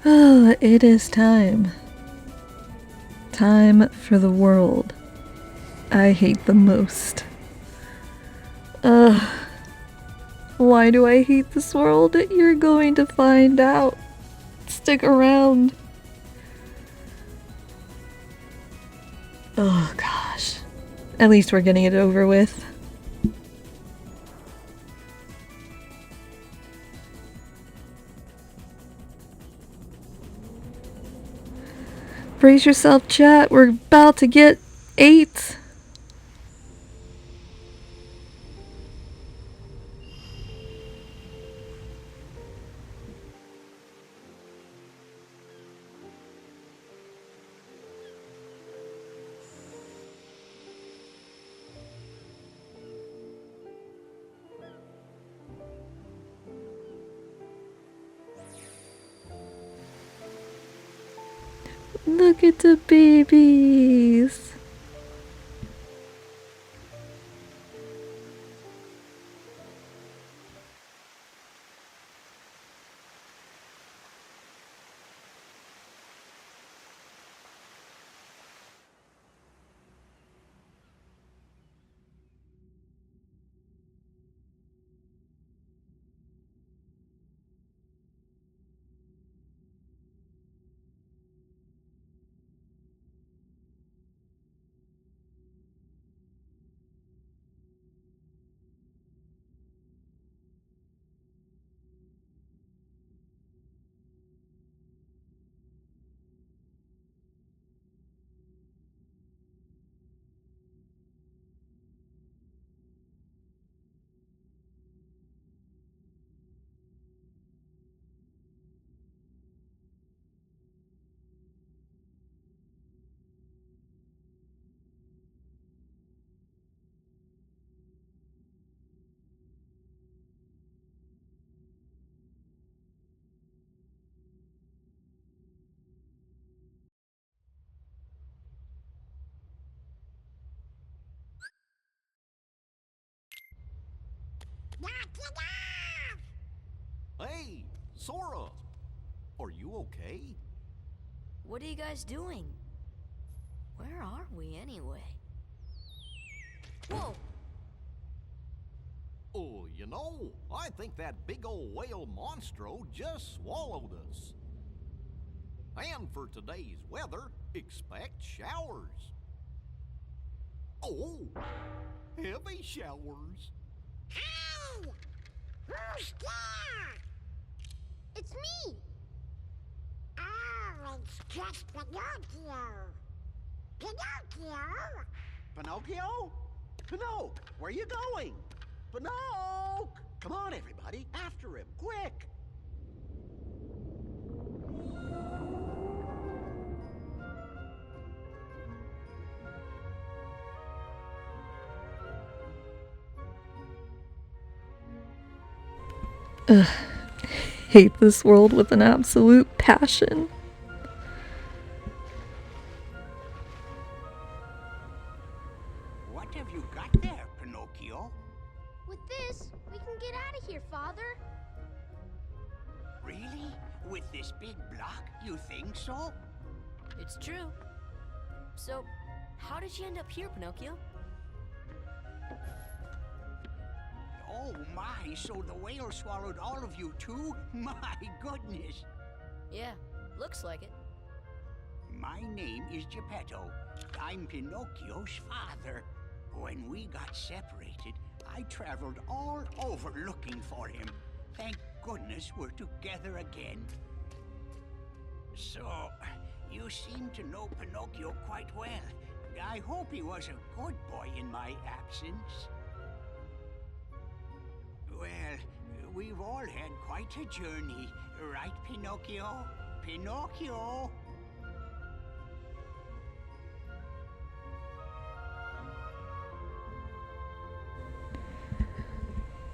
Oh, it is time. Time for the world I hate the most. Ugh. Why do I hate this world? You're going to find out. Stick around. Oh gosh. At least we're getting it over with. Brace yourself, chat. We're about to get 8. Look at the babies. Hey, Sora! Are you okay? What are you guys doing? Where are we anyway? Whoa! Oh, you know, I think that big old whale Monstro just swallowed us. And for today's weather, expect showers. Oh, heavy showers. Hey! Who's there? It's me! Oh, it's just Pinocchio! Pinocchio! Pinocchio? Pinocchio, where are you going? Pinocchio! Come on, everybody, after him, quick! Ugh. Hate this world with an absolute passion. What have you got there, Pinocchio? With this, we can get out of here, Father. Really? With this big block, you think so? It's true. So, how did you end up here, Pinocchio? Oh my, so the whale swallowed all of you too? My goodness! Yeah, looks like it. My name is Geppetto. I'm Pinocchio's father. When we got separated, I traveled all over looking for him. Thank goodness we're together again. So, you seem to know Pinocchio quite well. I hope he was a good boy in my absence. Well, we've all had quite a journey, right, Pinocchio? Pinocchio!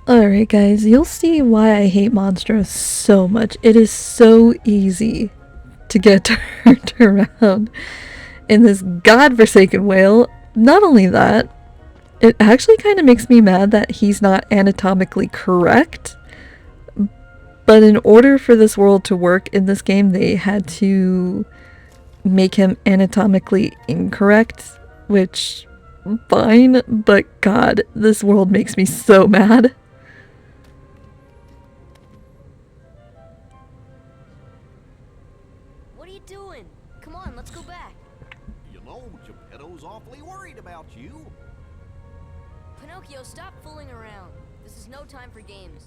Alright guys, you'll see why I hate Monstro so much. It is so easy to get turned around in this godforsaken whale. Not only that, it actually kind of makes me mad that he's not anatomically correct. But in order for this world to work in this game, they had to make him anatomically incorrect, which, fine, but God, this world makes me so mad. What are you doing? Come on, let's go back. You know, Geppetto's awfully worried about you. Pinocchio, stop fooling around. This is no time for games.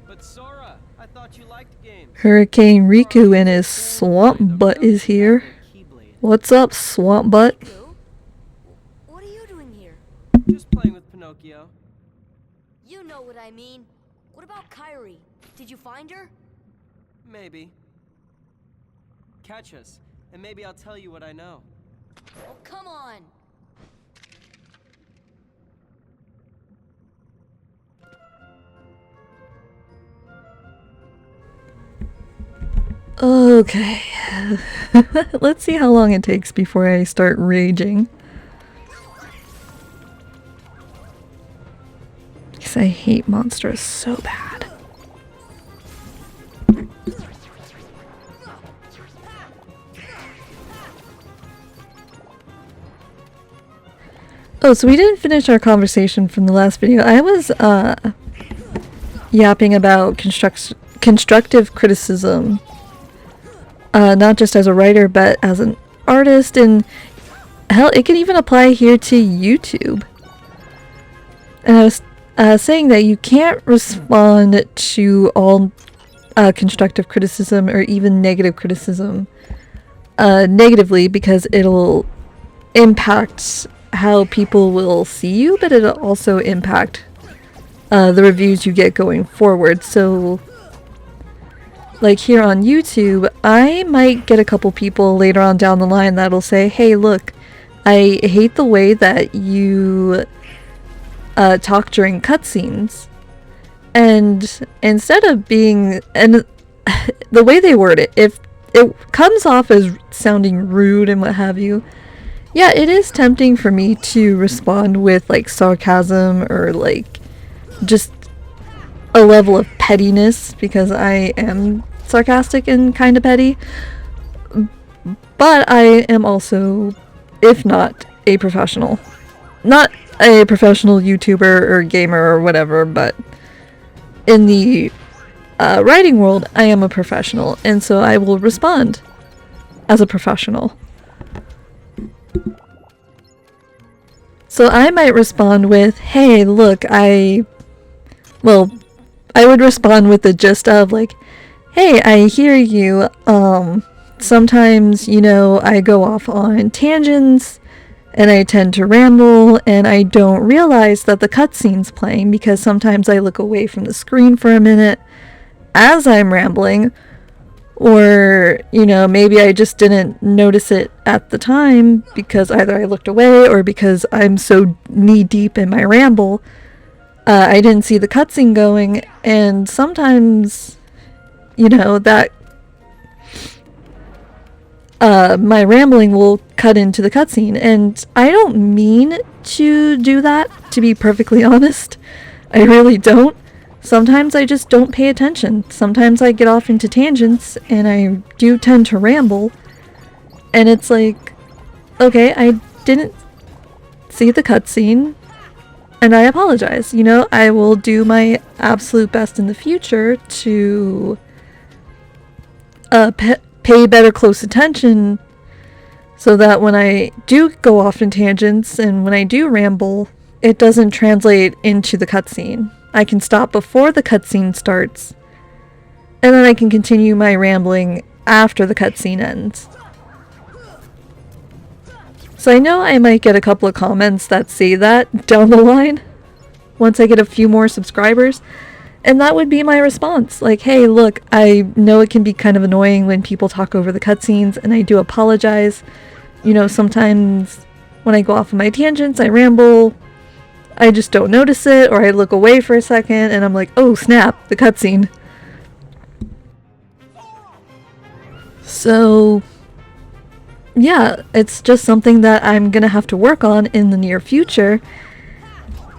But Sora, I thought you liked games. Hurricane Riku and his swamp butt is here. What's up, swamp butt? Riku? What are you doing here? Just playing with Pinocchio. You know what I mean. What about Kairi? Did you find her? Maybe. Catch us, and maybe I'll tell you what I know. Oh, come on. Okay. Let's see how long it takes before I start raging. Because I hate Monstro so bad. Oh, so we didn't finish our conversation from the last video. I was yapping about constructive criticism. Not just as a writer, but as an artist, and hell, it can even apply here to YouTube. And I was saying that you can't respond to all constructive criticism or even negative criticism negatively, because it'll impact how people will see you, but it'll also impact the reviews you get going forward. So like here on YouTube, I might get a couple people later on down the line that'll say, hey, look, I hate the way that you talk during cutscenes. And instead of being, and the way they word it, if it comes off as sounding rude and what have you, yeah, it is tempting for me to respond with like sarcasm or like just a level of pettiness, because I am sarcastic and kind of petty, but I am also, if not a professional, not a professional YouTuber or gamer or whatever, but in the writing world, I am a professional, and so I will respond as a professional. So I might respond with, hey, look, I would respond with the gist of like, hey, I hear you, sometimes, you know, I go off on tangents, and I tend to ramble, and I don't realize that the cutscene's playing, because sometimes I look away from the screen for a minute as I'm rambling, or, you know, maybe I just didn't notice it at the time, because either I looked away, or because I'm so knee-deep in my ramble, I didn't see the cutscene going, and sometimes, you know, that my rambling will cut into the cutscene, and I don't mean to do that, to be perfectly honest. I really don't. Sometimes I just don't pay attention. Sometimes I get off into tangents, and I do tend to ramble, and it's like, okay, I didn't see the cutscene, and I apologize. You know, I will do my absolute best in the future to pay better close attention, so that when I do go off in tangents and when I do ramble, it doesn't translate into the cutscene. I can stop before the cutscene starts, and then I can continue my rambling after the cutscene ends. So I know I might get a couple of comments that say that down the line, once I get a few more subscribers. And that would be my response. Like, hey, look, I know it can be kind of annoying when people talk over the cutscenes, and I do apologize. You know, sometimes when I go off on my tangents, I ramble, I just don't notice it, or I look away for a second, and I'm like, oh snap, the cutscene. So, yeah, it's just something that I'm gonna have to work on in the near future.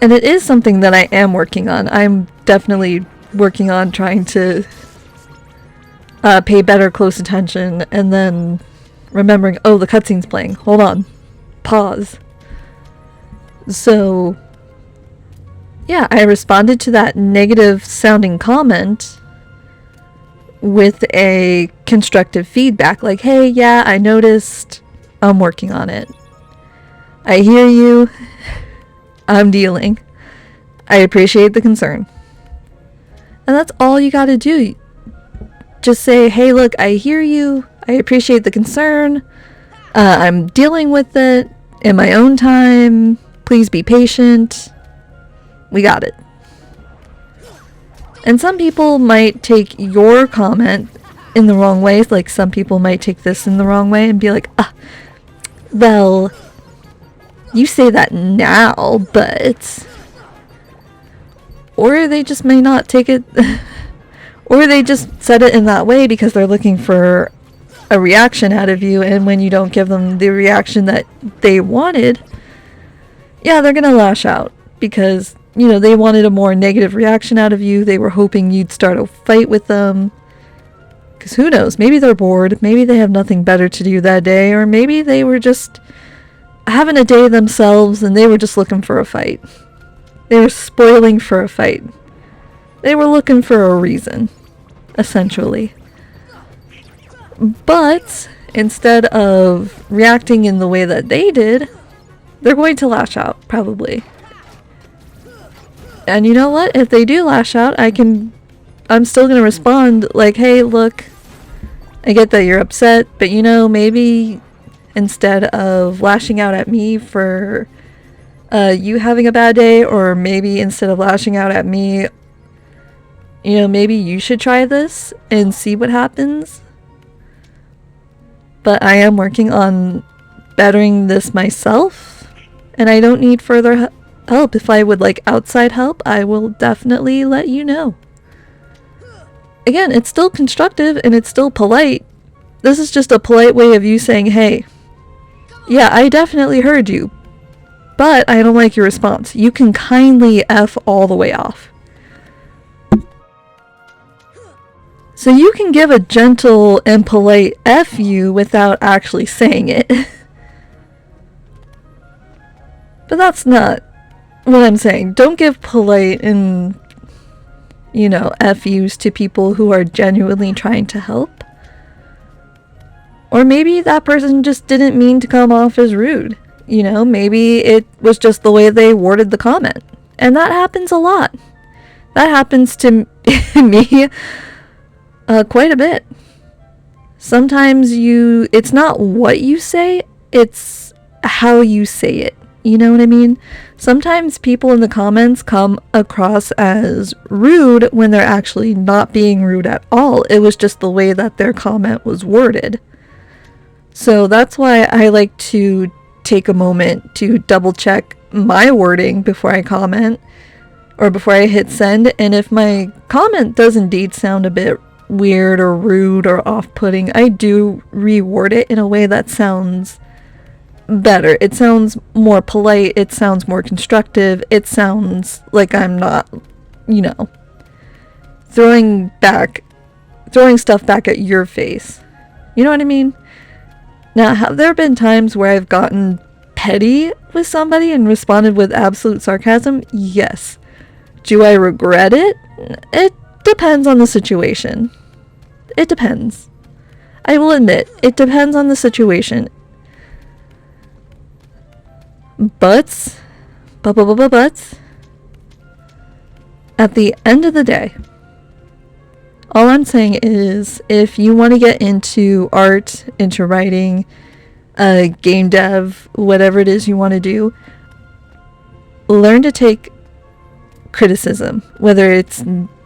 And it is something that I am working on. I'm definitely working on trying to pay better close attention and then remembering, oh, the cutscene's playing. Hold on. Pause. So, yeah, I responded to that negative sounding comment with a constructive feedback. Like, hey, yeah, I noticed. I'm working on it. I hear you. I'm dealing. I appreciate the concern. And that's all you gotta do. Just say, hey, look, I hear you. I appreciate the concern. I'm dealing with it in my own time. Please be patient. We got it. And some people might take your comment in the wrong way. Like, some people might take this in the wrong way and be like, well, you say that now, but... Or they just may not take it... Or they just said it in that way because they're looking for a reaction out of you, and when you don't give them the reaction that they wanted, yeah, they're gonna lash out because, you know, they wanted a more negative reaction out of you. They were hoping you'd start a fight with them. Because who knows? Maybe they're bored. Maybe they have nothing better to do that day, or maybe they were just having a day themselves and they were just looking for a fight. They were spoiling for a fight. They were looking for a reason, essentially. But instead of reacting in the way that they did, they're going to lash out, probably. And you know what? If they do lash out, I'm still going to respond like, hey, look, I get that you're upset, but you know, maybe instead of lashing out at me for you having a bad day, or maybe instead of lashing out at me, you know, maybe you should try this and see what happens. But I am working on bettering this myself, and I don't need further help. If I would like outside help, I will definitely let you know. Again, it's still constructive and it's still polite. This is just a polite way of you saying, hey, yeah, I definitely heard you, but I don't like your response. You can kindly F all the way off. So you can give a gentle and polite F you without actually saying it. But that's not what I'm saying. Don't give polite and, you know, F yous to people who are genuinely trying to help. Or maybe that person just didn't mean to come off as rude. You know, maybe it was just the way they worded the comment. And that happens a lot. That happens to me quite a bit. Sometimes it's not what you say, it's how you say it. You know what I mean? Sometimes people in the comments come across as rude when they're actually not being rude at all. It was just the way that their comment was worded. So that's why I like to take a moment to double check my wording before I comment or before I hit send. And if my comment does indeed sound a bit weird or rude or off-putting, I do reword it in a way that sounds better. It sounds more polite, it sounds more constructive, it sounds like I'm not, you know, throwing stuff back at your face. You know what I mean? Now, have there been times where I've gotten petty with somebody and responded with absolute sarcasm? Yes. Do I regret it? It depends on the situation. It depends. I will admit, it depends on the situation. But, at the end of the day, all I'm saying is, if you want to get into art, into writing, game dev, whatever it is you want to do, learn to take criticism, whether it's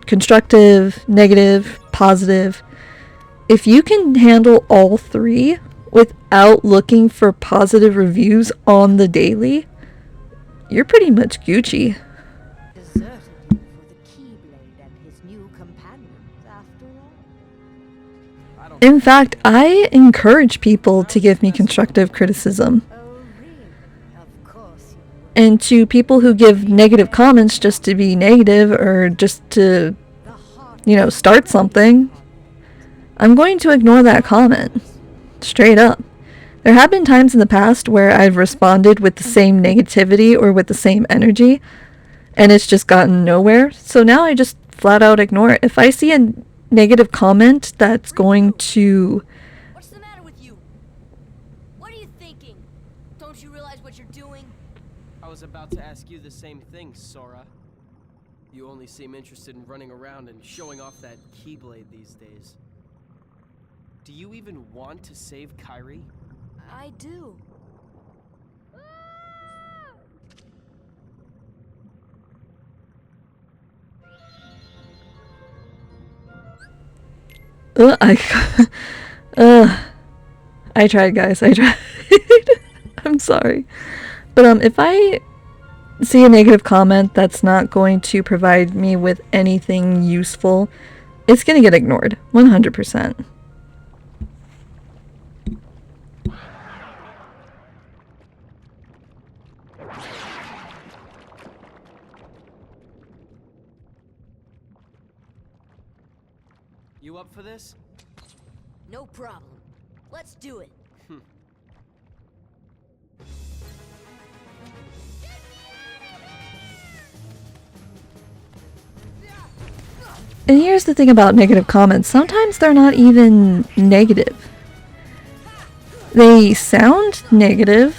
constructive, negative, positive. If you can handle all three without looking for positive reviews on the daily, you're pretty much Gucci. Deserted for the Keyblade and his new companions, after all. In fact, I encourage people to give me constructive criticism. Oh, really? Of course you And to people who give negative comments just to be negative or just to, you know, start something, I'm going to ignore that comment. Straight up. There have been times in the past where I've responded with the same negativity or with the same energy, and it's just gotten nowhere. So now I just flat out ignore it. If I see a negative comment that's going to... What's the matter with you? What are you thinking? Don't you realize what you're doing? I was about to ask you the same thing, Sora. You only seem interested in running around and showing off that Keyblade these days. Do you even want to save Kairi? I do. I tried, guys. I tried. I'm sorry. But if I see a negative comment that's not going to provide me with anything useful, it's gonna get ignored. 100%. You up for this? No problem. Let's do it. And here's the thing about negative comments. Sometimes they're not even negative. They sound negative,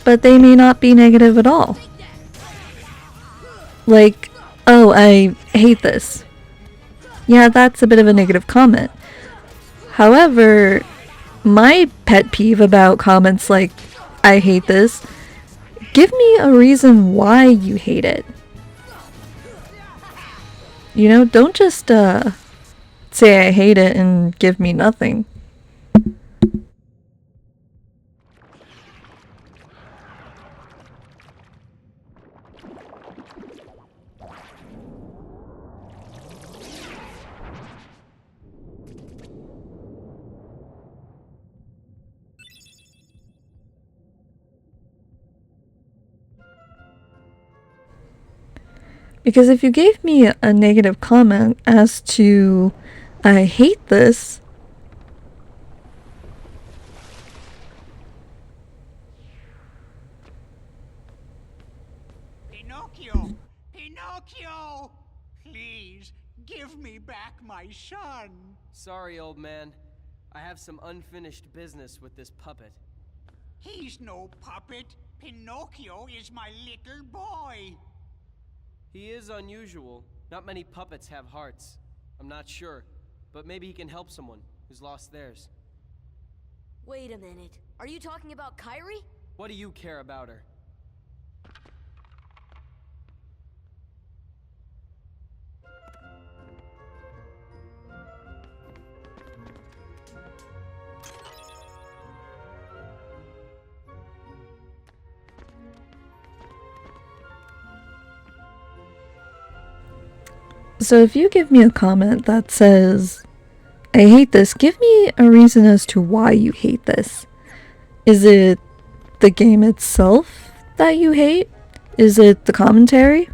but they may not be negative at all. Like, oh, I hate this. Yeah, that's a bit of a negative comment. However, my pet peeve about comments like, I hate this, give me a reason why you hate it. You know, don't just say I hate it and give me nothing. Because if you gave me a negative comment as to, I hate this, Pinocchio! Pinocchio! Please, give me back my son. Sorry, old man. I have some unfinished business with this puppet. He's no puppet. Pinocchio is my little boy. He is unusual. Not many puppets have hearts. I'm not sure, but maybe he can help someone who's lost theirs. Wait a minute. Are you talking about Kairi? What do you care about her? so if you give me a comment that says, I hate this, give me a reason as to why you hate this. Is it the game itself that you hate? Is it the commentary?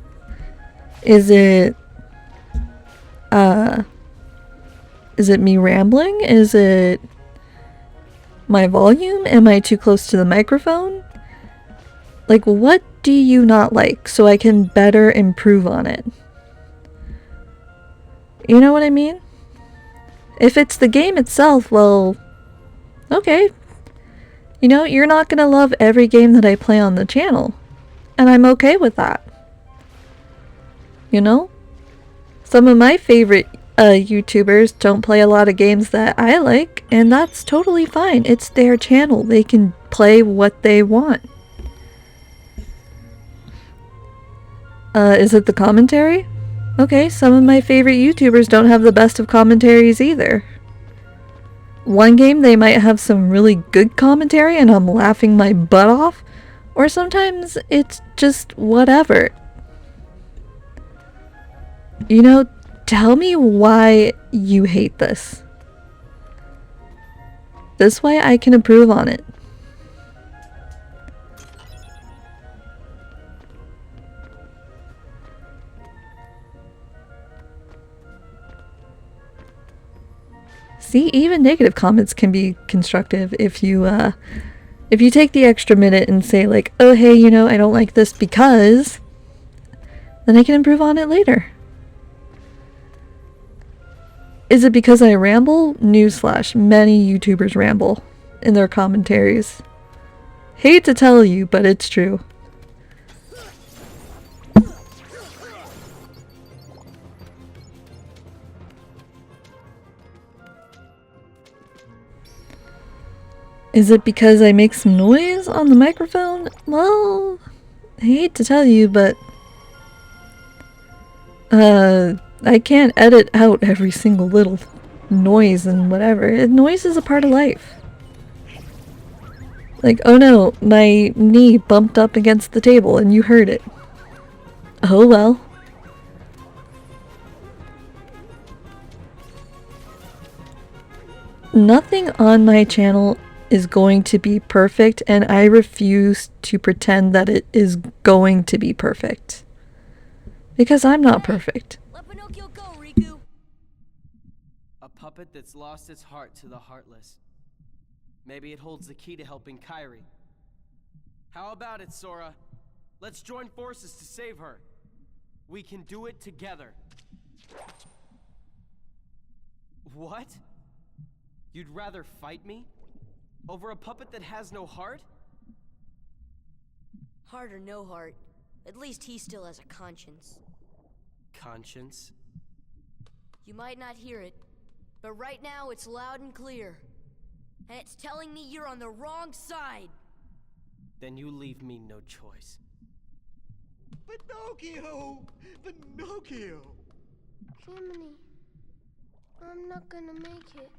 Is it me rambling? Is it my volume? Am I too close to the microphone? Like, what do you not like so I can better improve on it? You know what I mean? If it's the game itself, well, okay. You know, you're not gonna love every game that I play on the channel. And I'm okay with that. You know? Some of my favorite YouTubers don't play a lot of games that I like, and that's totally fine. It's their channel. They can play what they want. Is it the commentary? Okay, some of my favorite YouTubers don't have the best of commentaries either. One game they might have some really good commentary and I'm laughing my butt off, or sometimes it's just whatever. You know, tell me why you hate this. This way I can improve on it. See, even negative comments can be constructive if you take the extra minute and say like, oh hey, you know, I don't like this because, then I can improve on it later. Is it because I ramble? Newsflash, many YouTubers ramble in their commentaries. Hate to tell you, but it's true. Is it because I make some noise on the microphone? Well, I hate to tell you, but I can't edit out every single little noise and whatever. Noise is a part of life. Like, oh no, my knee bumped up against the table and you heard it. Oh well. Nothing on my channel is going to be perfect, and I refuse to pretend that it is going to be perfect. Because I'm not perfect. Let Pinocchio go, Riku. A puppet that's lost its heart to the heartless. Maybe it holds the key to helping Kairi. How about it, Sora? Let's join forces to save her. We can do it together. What? You'd rather fight me? Over a puppet that has no heart? Heart or no heart, at least he still has a conscience. Conscience? You might not hear it, but right now it's loud and clear. And it's telling me you're on the wrong side. Then you leave me no choice. Pinocchio! Pinocchio! Jiminy, I'm not gonna make it.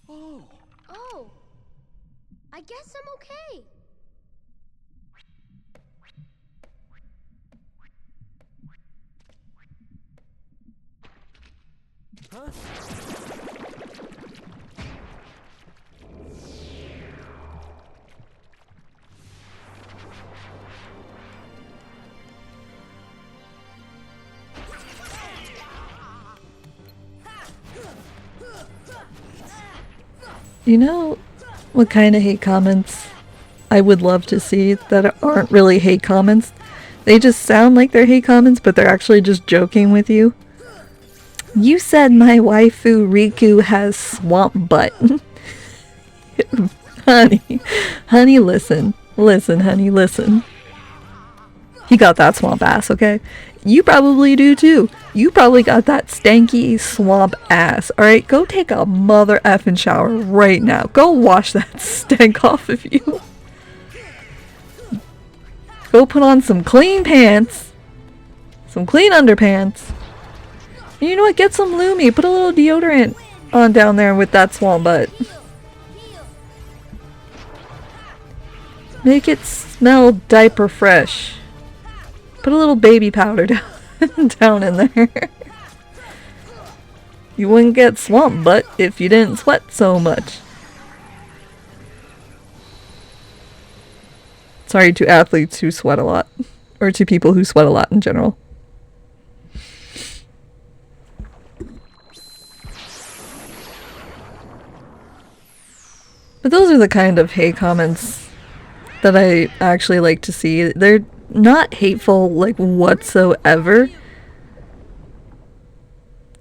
Oh, I guess I'm okay. Huh? You know what kind of hate comments I would love to see that aren't really hate comments? They just sound like they're hate comments, but they're actually just joking with you. You said my waifu Riku has swamp butt. Honey, listen, honey, listen. He got that swamp ass, okay? You probably do too. You probably got that stanky swamp ass. Alright, go take a mother effing shower right now. Go wash that stank off of you. Go put on some clean pants. Some clean underpants. And you know what? Get some Lumi. Put a little deodorant on down there with that swamp butt. Make it smell diaper fresh. Put a little baby powder down in there. You wouldn't get swamp butt if you didn't sweat so much. Sorry to athletes who sweat a lot. Or to people who sweat a lot in general. But those are the kind of hate comments that I actually like to see. They're not hateful, like, whatsoever.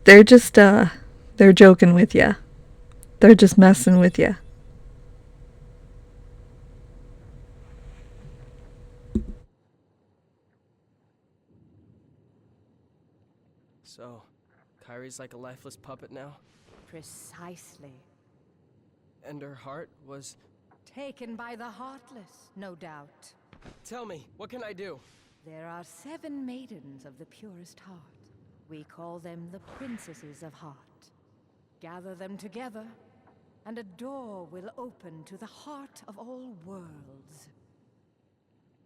They're just, they're joking with ya. They're just messing with ya. So, Kairi's like a lifeless puppet now? Precisely. And her heart was... Taken by the heartless, no doubt. Tell me, what can I do? There are 7 maidens of the purest heart. We call them the princesses of heart. Gather them together, and a door will open to the heart of all worlds.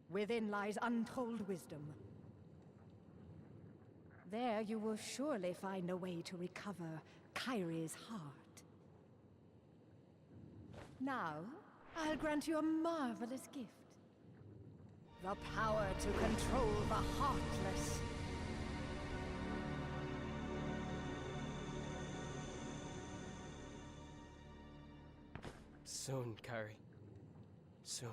Within lies untold wisdom. There you will surely find a way to recover Kairi's heart. Now, I'll grant you a marvelous gift. The power to control the heartless. Soon, Kyrie. Soon.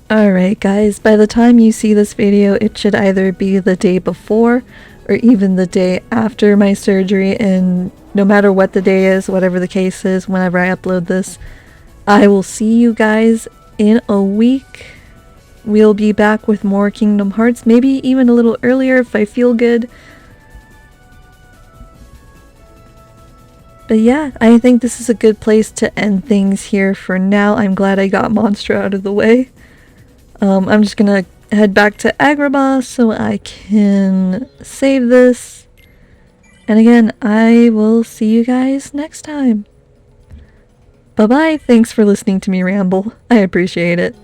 Alright guys, by the time you see this video, it should either be the day before or even the day after my surgery, and no matter what the day is, whatever the case is, whenever I upload this, I will see you guys in a week. We'll be back with more Kingdom Hearts, maybe even a little earlier if I feel good. But yeah, I think this is a good place to end things here for now. I'm glad I got Monstro out of the way. I'm just gonna head back to Agrabah so I can save this. And again, I will see you guys next time. Bye bye, thanks for listening to me ramble. I appreciate it.